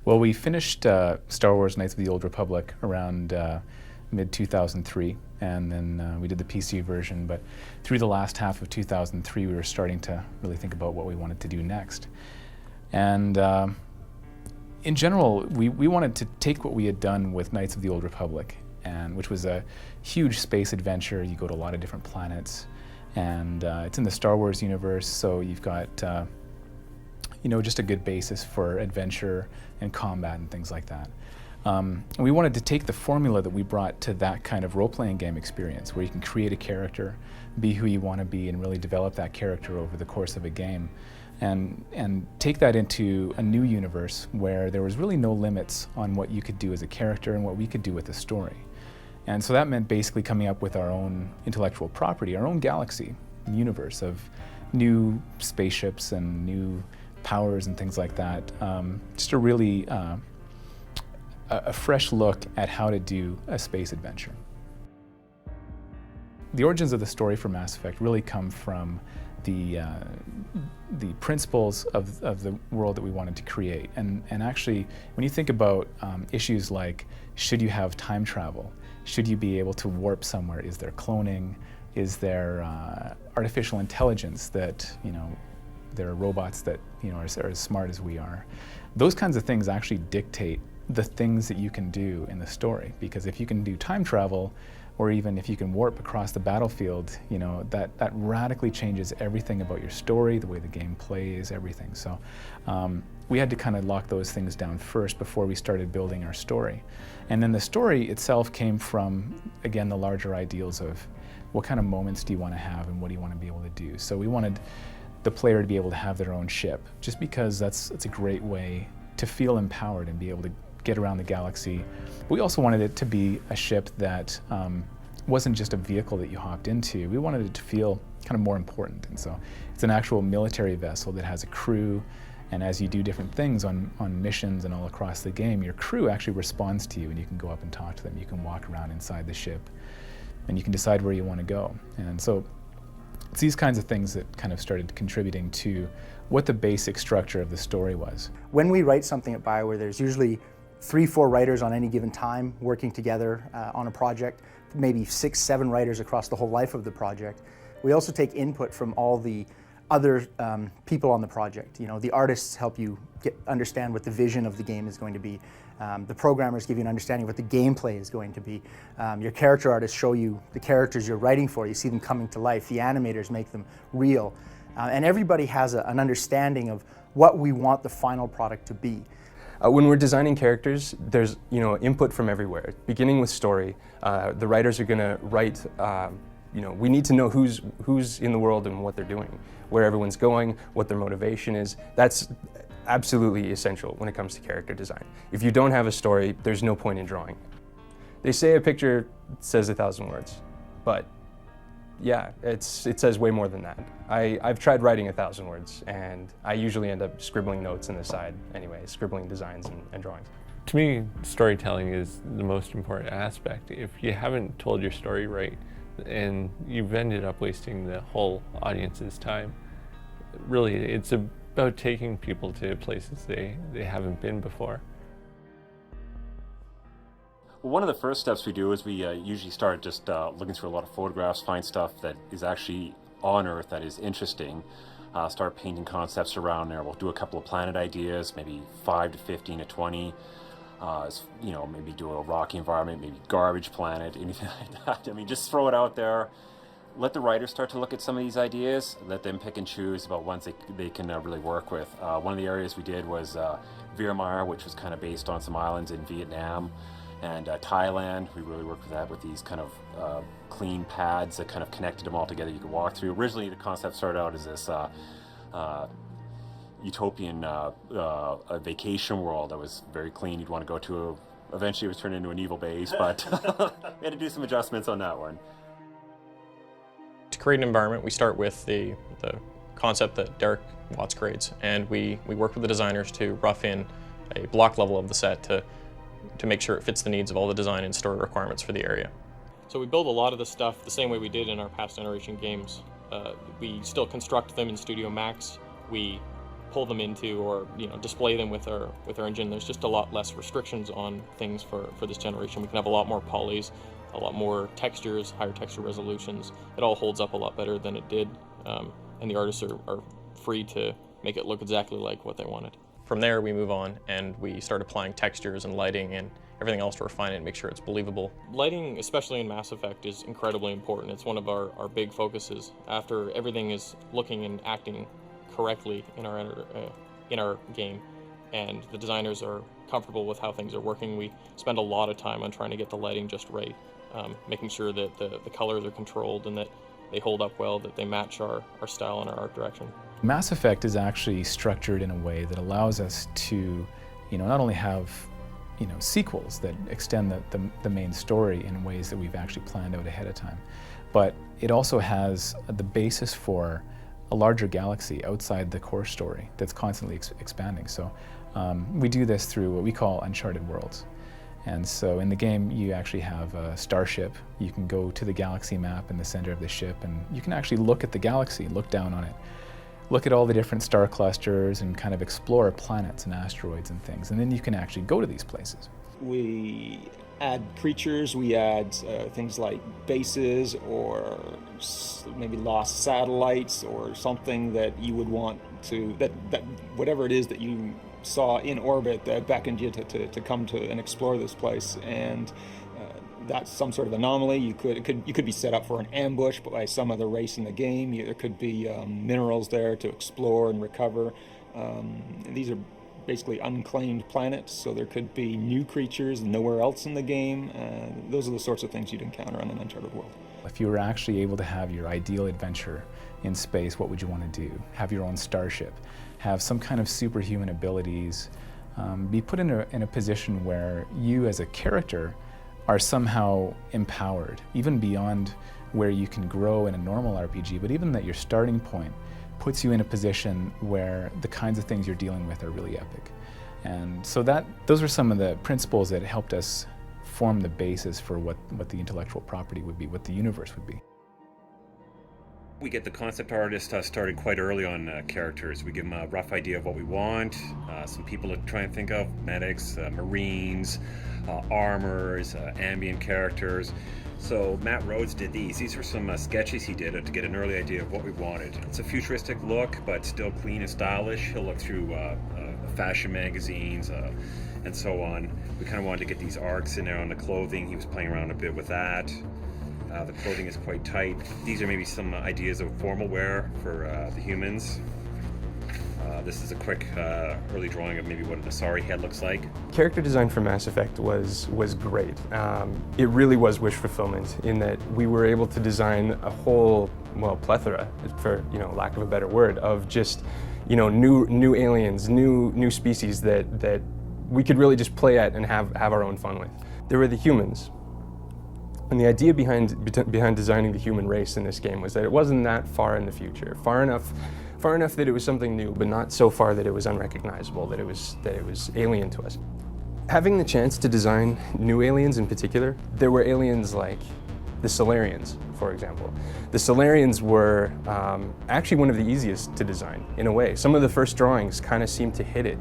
Well, we finished Star Wars Knights of the Old Republic around mid-2003, and then we did the PC version, but through the last half of 2003 we were starting to really think about what we wanted to do next. And in general, we wanted to take what we had done with Knights of the Old Republic, and which was a huge space adventure. You go to a lot of different planets, and it's in the Star Wars universe, so you've got just a good basis for adventure and combat and things like that. And we wanted to take the formula that we brought to that kind of role-playing game experience, where you can create a character, be who you want to be, and really develop that character over the course of a game, and take that into a new universe where there was really no limits on what you could do as a character and what we could do with a story. And so that meant basically coming up with our own intellectual property, our own galaxy, universe of new spaceships and new powers and things like that. Just a really a fresh look at how to do a space adventure. The origins of the story for Mass Effect really come from the principles of the world that we wanted to create. And actually, when you think about issues like, should you have time travel? Should you be able to warp somewhere? Is there cloning? Is there artificial intelligence that, there are robots that are as smart as we are? Those kinds of things actually dictate the things that you can do in the story, because if you can do time travel, or even if you can warp across the battlefield, that radically changes everything about your story, the way the game plays, everything. So we had to kind of lock those things down first before we started building our story. And then the story itself came from, again, the larger ideals of what kind of moments do you want to have and what do you want to be able to do. So we wanted the player to be able to have their own ship, just because that's a great way to feel empowered and be able to get around the galaxy. But we also wanted it to be a ship that wasn't just a vehicle that you hopped into. We wanted it to feel kind of more important. And so it's an actual military vessel that has a crew, and as you do different things on missions and all across the game, your crew actually responds to you, and you can go up and talk to them. You can walk around inside the ship, and you can decide where you want to go. And so it's these kinds of things that kind of started contributing to what the basic structure of the story was. When we write something at BioWare, there's usually 3-4 writers on any given time working together on a project, maybe 6-7 writers across the whole life of the project. We also take input from all the other people on the project. The artists help you understand what the vision of the game is going to be. The programmers give you an understanding of what the gameplay is going to be. Your character artists show you the characters you're writing for. You see them coming to life. The animators make them real. And everybody has an understanding of what we want the final product to be. When we're designing characters, there's input from everywhere. Beginning with story, the writers are going to write. We need to know who's in the world and what they're doing, where everyone's going, what their motivation is. That's absolutely essential when it comes to character design. If you don't have a story, there's no point in drawing. They say a picture says 1,000 words, but yeah, it says way more than that. I've tried writing 1,000 words, and I usually end up scribbling notes on the side anyway, scribbling designs and drawings. To me, storytelling is the most important aspect. If you haven't told your story right, and you've ended up wasting the whole audience's time, really, it's about taking people to places they haven't been before. Well, one of the first steps we do is we usually start just looking through a lot of photographs, find stuff that is actually on Earth that is interesting, start painting concepts around there. We'll do a couple of planet ideas, maybe 5 to 15 to 20. Maybe do a rocky environment, maybe garbage planet, anything like that. I mean, just throw it out there. Let the writers start to look at some of these ideas. Let them pick and choose about ones they can really work with. One of the areas we did was Veermar, which was kind of based on some islands in Vietnam and Thailand. We really worked with that, with these kind of clean pads that kind of connected them all together you could walk through. Originally, the concept started out as this utopian a vacation world that was very clean. You'd want to go to. Eventually, it was turned into an evil base, but we had to do some adjustments on that one. To create an environment, we start with the concept that Derek Watts creates, and we work with the designers to rough in a block level of the set to make sure it fits the needs of all the design and story requirements for the area. So we build a lot of the stuff the same way we did in our past generation games. We still construct them in Studio Max. We pull them into or display them with our engine. There's just a lot less restrictions on things for this generation. We can have a lot more polys, a lot more textures, higher texture resolutions. It all holds up a lot better than it did, and the artists are free to make it look exactly like what they wanted. From there we move on and we start applying textures and lighting and everything else to refine it and make sure it's believable. Lighting, especially in Mass Effect, is incredibly important. It's one of our big focuses. After everything is looking and acting correctly in our game, and the designers are comfortable with how things are working, we spend a lot of time on trying to get the lighting just right, making sure that the colors are controlled and that they hold up well, that they match our style and our art direction. Mass Effect is actually structured in a way that allows us to, not only have sequels that extend the main story in ways that we've actually planned out ahead of time, but it also has the basis for a larger galaxy outside the core story that's constantly expanding. So we do this through what we call uncharted worlds. And so in the game you actually have a starship. You can go to the galaxy map in the center of the ship and you can actually look at the galaxy, look down on it, look at all the different star clusters and kind of explore planets and asteroids and things. And then you can actually go to these places. We add creatures, we add things like bases or maybe lost satellites or something that you would want to, that whatever it is that you saw in orbit that beckoned you to come to and explore this place. And that's some sort of anomaly. You could be set up for an ambush by some other race in the game. There could be minerals there to explore and recover. These are basically unclaimed planets, so there could be new creatures nowhere else in the game. Those are the sorts of things you'd encounter on an uncharted world. If you were actually able to have your ideal adventure in space, what would you want to do? Have your own starship, have some kind of superhuman abilities, be put in a position where you as a character are somehow empowered, even beyond where you can grow in a normal RPG, but even that your starting point puts you in a position where the kinds of things you're dealing with are really epic. And so those are some of the principles that helped us form the basis for what the intellectual property would be, what the universe would be. We get the concept artist started quite early on characters. We give them a rough idea of what we want, some people to try and think of, medics, marines, armors, ambient characters. So Matt Rhodes did these. These were some sketches he did to get an early idea of what we wanted. It's a futuristic look, but still clean and stylish. He'll look through fashion magazines and so on. We kind of wanted to get these arcs in there on the clothing. He was playing around a bit with that. The clothing is quite tight. These are maybe some ideas of formal wear for the humans. This is a quick early drawing of maybe what an Asari head looks like. Character design for Mass Effect was great. It really was wish fulfillment in that we were able to design a whole, plethora, for lack of a better word, of just new aliens, new species that we could really just play at and have our own fun with. There were the humans. And the idea behind designing the human race in this game was that it wasn't that far in the future, far enough that it was something new, but not so far that it was unrecognizable, that it was alien to us. Having the chance to design new aliens in particular, there were aliens like the Solarians, for example. The Solarians were actually one of the easiest to design, in a way. Some of the first drawings kind of seemed to hit it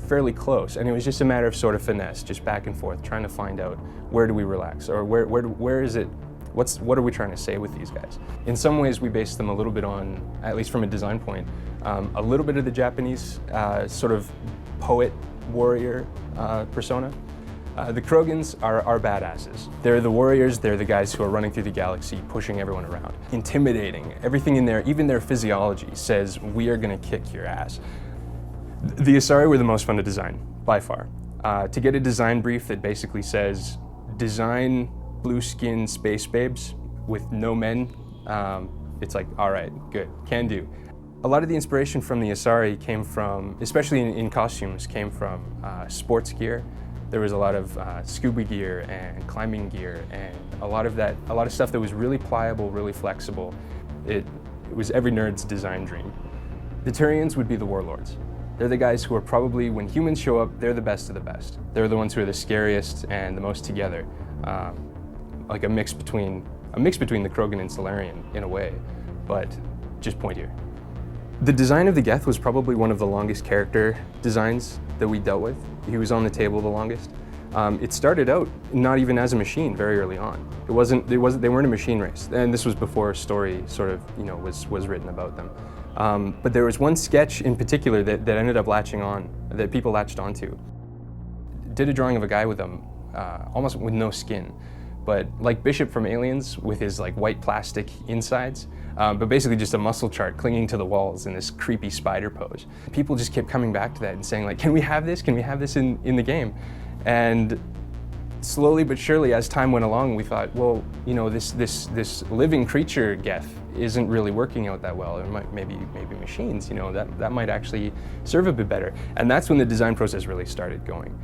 fairly close, and it was just a matter of sort of finesse, just back and forth, trying to find out where do we relax, or where is it, what are we trying to say with these guys? In some ways we based them a little bit on, at least from a design point, a little bit of the Japanese sort of poet warrior persona. The Krogans are badasses. They're the warriors, they're the guys who are running through the galaxy, pushing everyone around. Intimidating, everything in there, even their physiology says, we are gonna kick your ass. The Asari were the most fun to design, by far. To get a design brief that basically says, design blue-skinned space babes with no men, it's like, all right, good, can do. A lot of the inspiration from the Asari came from, especially in costumes, came from sports gear. There was a lot of scuba gear and climbing gear, and a lot of stuff that was really pliable, really flexible. It was every nerd's design dream. The Turians would be the warlords. They're the guys who are probably, when humans show up, they're the best of the best. They're the ones who are the scariest and the most together. Like a mix between the Krogan and Solarian in a way, but just pointier. The design of the Geth was probably one of the longest character designs that we dealt with. He was on the table the longest. It started out not even as a machine very early on. They weren't a machine race, and this was before a story sort of, was written about them. But there was one sketch in particular that ended up latching on, that people latched onto. Did a drawing of a guy with almost with no skin, but like Bishop from Aliens with his like white plastic insides, but basically just a muscle chart clinging to the walls in this creepy spider pose. People just kept coming back to that and saying like, can we have this? Can we have this in the game? And slowly but surely, as time went along, we thought, well, this living creature Geth isn't really working out that well. Or maybe machines, that might actually serve a bit better. And that's when the design process really started going.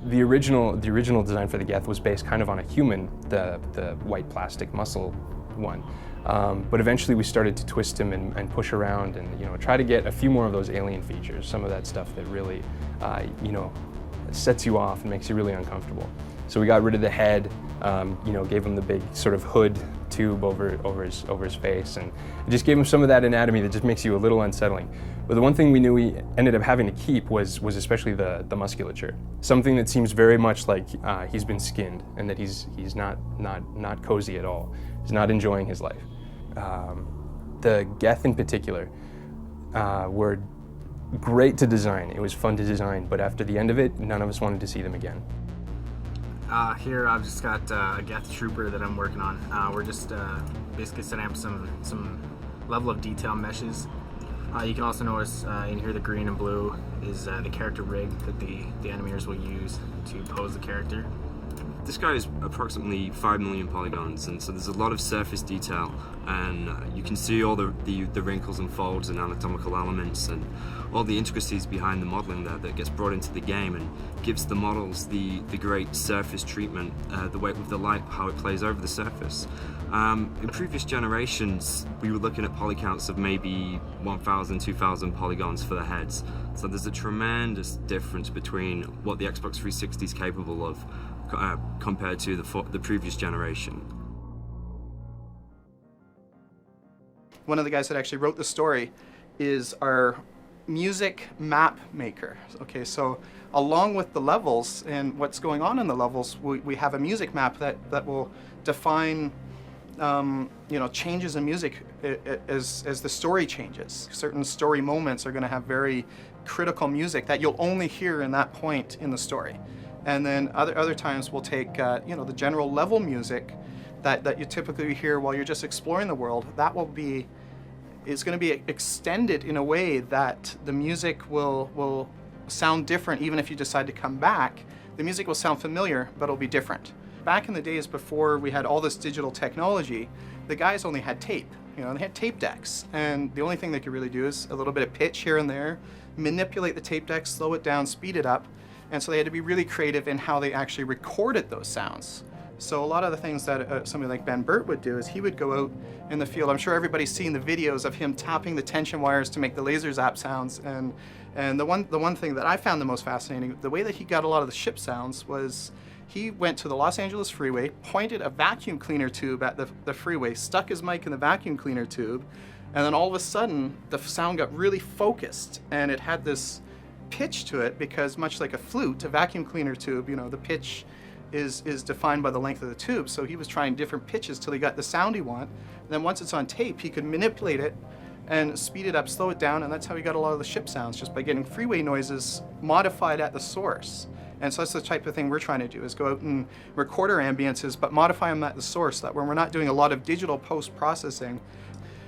The original design for the Geth was based kind of on a human, the white plastic muscle one. But eventually we started to twist him and push around and try to get a few more of those alien features, some of that stuff that really sets you off and makes you really uncomfortable. So we got rid of the head, gave him the big sort of hood tube over his face, and it just gave him some of that anatomy that just makes you a little unsettling. But the one thing we knew we ended up having to keep was especially the musculature. Something that seems very much like he's been skinned and that he's not cozy at all. He's not enjoying his life. The Geth in particular were great to design. It was fun to design, but after the end of it, none of us wanted to see them again. Here I've just got a Geth Trooper that I'm working on. We're just basically setting up some level of detail meshes. You can also notice in here the green and blue is the character rig that the animators will use to pose the character. This guy is approximately 5 million polygons, and so there's a lot of surface detail, and you can see all the wrinkles and folds and anatomical elements and all the intricacies behind the modeling there that gets brought into the game and gives the models the great surface treatment, the way with the light, how it plays over the surface. In previous generations, we were looking at poly counts of maybe 1,000, 2,000 polygons for the heads. So there's a tremendous difference between what the Xbox 360 is capable of compared to the previous generation. One of the guys that actually wrote the story is our music map maker. Okay, so along with the levels and what's going on in the levels, we have a music map that will define changes in music as the story changes. Certain story moments are going to have very critical music that you'll only hear in that point in the story. And then other times we'll take the general level music that you typically hear while you're just exploring the world. That is going to be extended in a way that the music will sound different. Even if you decide to come back, the music will sound familiar, but it'll be different. Back in the days before we had all this digital technology, the guys only had tape. They had tape decks, and the only thing they could really do is a little bit of pitch here and there, manipulate the tape deck, slow it down, speed it up. And so they had to be really creative in how they actually recorded those sounds. So a lot of the things that somebody like Ben Burt would do is he would go out in the field. I'm sure everybody's seen the videos of him tapping the tension wires to make the laser zap sounds. And the one thing that I found the most fascinating, the way that he got a lot of the ship sounds was he went to the Los Angeles freeway, pointed a vacuum cleaner tube at the freeway, stuck his mic in the vacuum cleaner tube, and then all of a sudden the sound got really focused, and it had this pitch to it because much like a flute, a vacuum cleaner tube, the pitch is defined by the length of the tube. So he was trying different pitches till he got the sound he wanted. And then once it's on tape, he could manipulate it and speed it up, slow it down, and that's how he got a lot of the ship sounds, just by getting freeway noises modified at the source. And so that's the type of thing we're trying to do, is go out and record our ambiences, but modify them at the source, that when we're not doing a lot of digital post-processing,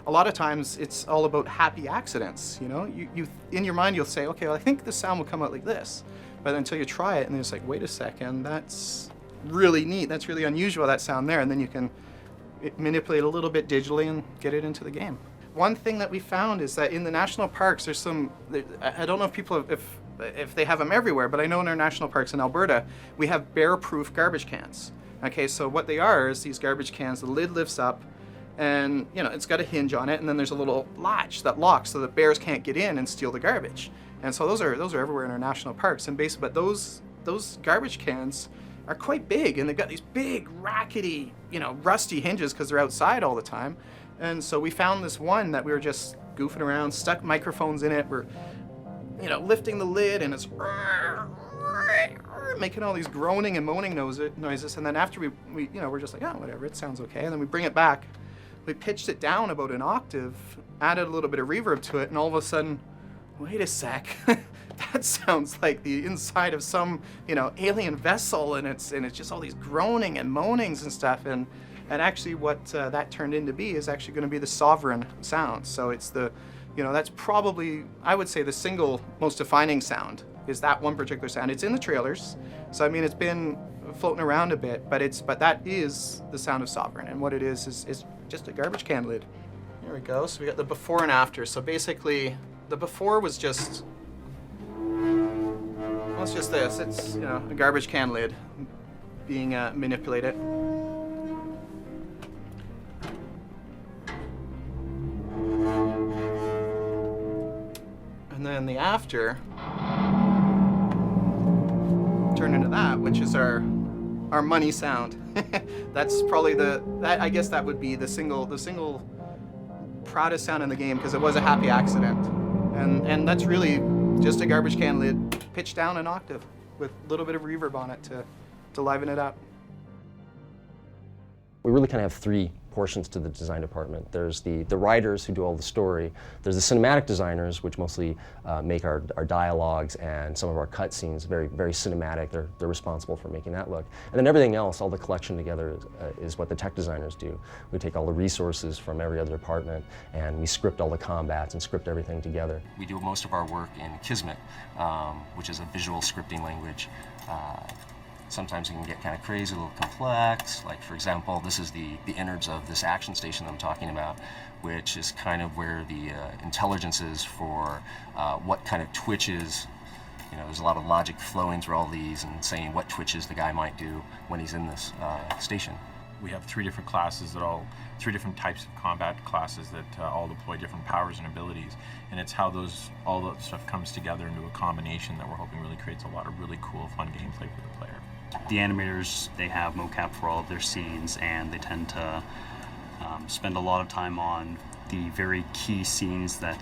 a lot of times it's all about happy accidents. You in your mind you'll say, okay, well, I think the sound will come out like this, but until you try it and it's like, wait a second, that's really neat, that's really unusual, that sound there, and then you can manipulate a little bit digitally and get it into the game. One thing that we found is that in the national parks, there's I don't know if people if they have them everywhere, but I know in our national parks in Alberta we have bear-proof garbage cans. Okay, so what they are is these garbage cans, the lid lifts up, and it's got a hinge on it, and then there's a little latch that locks so that bears can't get in and steal the garbage. And so those are everywhere in our national parks. And basically, but those garbage cans are quite big, and they've got these big rackety, rusty hinges because they're outside all the time. And so we found this one that we were just goofing around, stuck microphones in it. We're, you know, lifting the lid, and it's making all these groaning and moaning noises. And then after we you know, we're just like, oh, whatever, it sounds okay. And then we bring it back. We pitched it down about an octave, added a little bit of reverb to it, and all of a sudden, wait a sec, that sounds like the inside of some, you know, alien vessel, and it's just all these groaning and moanings and stuff. And actually what that turned into be is actually going to be the sovereign sound. So it's the, you know, that's probably, I would say, the single most defining sound is that one particular sound. It's in the trailers, so I mean, it's been floating around a bit, but that is the sound of Sovereign, and what it is just a garbage can lid. Here we go. So we got the before and after. So basically, the before was just, well, it's just this. It's, you know, a garbage can lid being manipulated. And then the after turned into that, which is our money sound. That's probably I guess that would be the single proudest sound in the game, because it was a happy accident. And that's really just a garbage can lid pitched down an octave with a little bit of reverb on it to liven it up. We really kind of have three portions to the design department. There's the writers who do all the story. There's the cinematic designers, which mostly make our dialogues and some of our cutscenes very, very cinematic. They're responsible for making that look. And then everything else, all the collection together, is what the tech designers do. We take all the resources from every other department, and we script all the combats and script everything together. We do most of our work in Kismet, which is a visual scripting language. Sometimes it can get kind of crazy, a little complex. Like, for example, this is the innards of this action station that I'm talking about, which is kind of where the intelligence is for what kind of twitches. You know, there's a lot of logic flowing through all these and saying what twitches the guy might do when he's in this station. We have three different classes three different types of combat classes that all deploy different powers and abilities. And it's how all that stuff comes together into a combination that we're hoping really creates a lot of really cool, fun gameplay for the player. The animators, they have mocap for all of their scenes, and they tend to spend a lot of time on the very key scenes that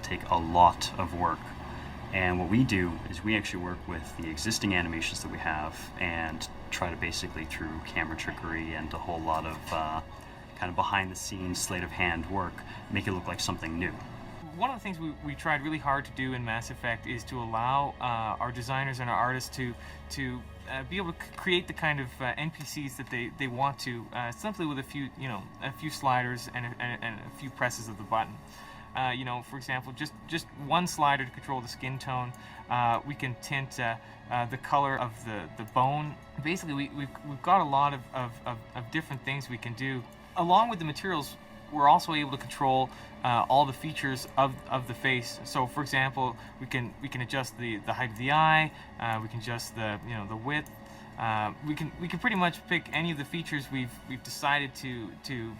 take a lot of work. And what we do is we actually work with the existing animations that we have and try to basically, through camera trickery and a whole lot of kind of behind the scenes sleight of hand work, make it look like something new. One of the things we tried really hard to do in Mass Effect is to allow our designers and our artists to be able to create the kind of NPCs that they want to, simply with a few sliders and a few presses of the button. You know, for example, just one slider to control the skin tone. We can tint the color of the bone. Basically, we've got a lot of different things we can do. Along with the materials, we're also able to control all the features of the face. So, for example, we can adjust the height of the eye. We can adjust the width. We can pretty much pick any of the features we've decided to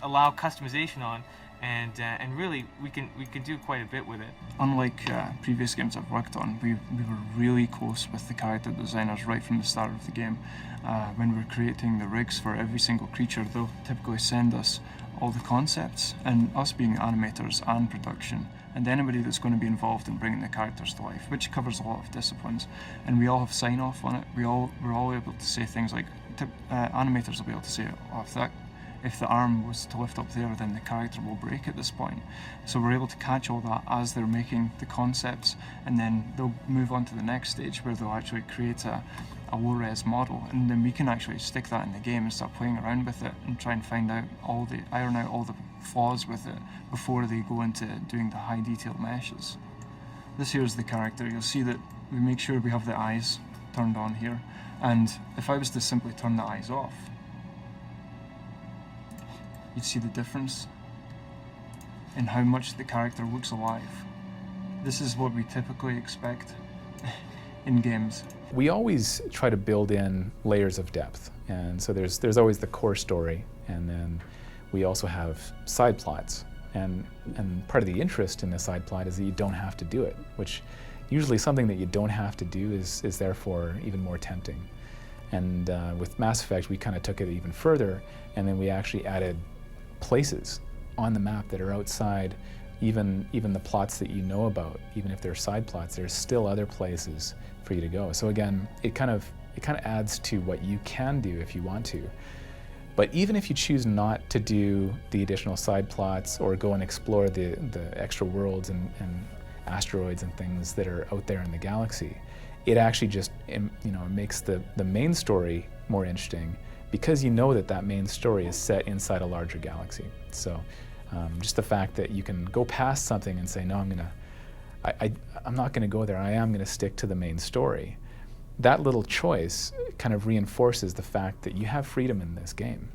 allow customization on, and really we can do quite a bit with it. Unlike previous games I've worked on, we were really close with the character designers right from the start of the game. When we're creating the rigs for every single creature, they'll typically send us all the concepts, and us being animators and production, and anybody that's going to be involved in bringing the characters to life, which covers a lot of disciplines, and we all have sign-off on it. We're all able to say things like, animators will be able to say, oh, if the arm was to lift up there, then the character will break at this point. So we're able to catch all that as they're making the concepts, and then they'll move on to the next stage where they'll actually create a low-res model, and then we can actually stick that in the game and start playing around with it and try and iron out all the flaws with it before they go into doing the high detail meshes. This here is the character. You'll see that we make sure we have the eyes turned on here, and if I was to simply turn the eyes off, you'd see the difference in how much the character looks alive. This is what we typically expect in games. We always try to build in layers of depth, and so there's always the core story, and then we also have side plots, and part of the interest in the side plot is that you don't have to do it, which usually something that you don't have to do is therefore even more tempting. And with Mass Effect, we kind of took it even further, and then we actually added places on the map that are outside even the plots that you know about. Even if they're side plots, there's still other places for you to go. So again, it kind of adds to what you can do if you want to. But even if you choose not to do the additional side plots or go and explore the extra worlds and asteroids and things that are out there in the galaxy, it actually just makes the main story more interesting, because you know that main story is set inside a larger galaxy. So just the fact that you can go past something and say, no, I'm not going to go there. I am going to stick to the main story. That little choice kind of reinforces the fact that you have freedom in this game.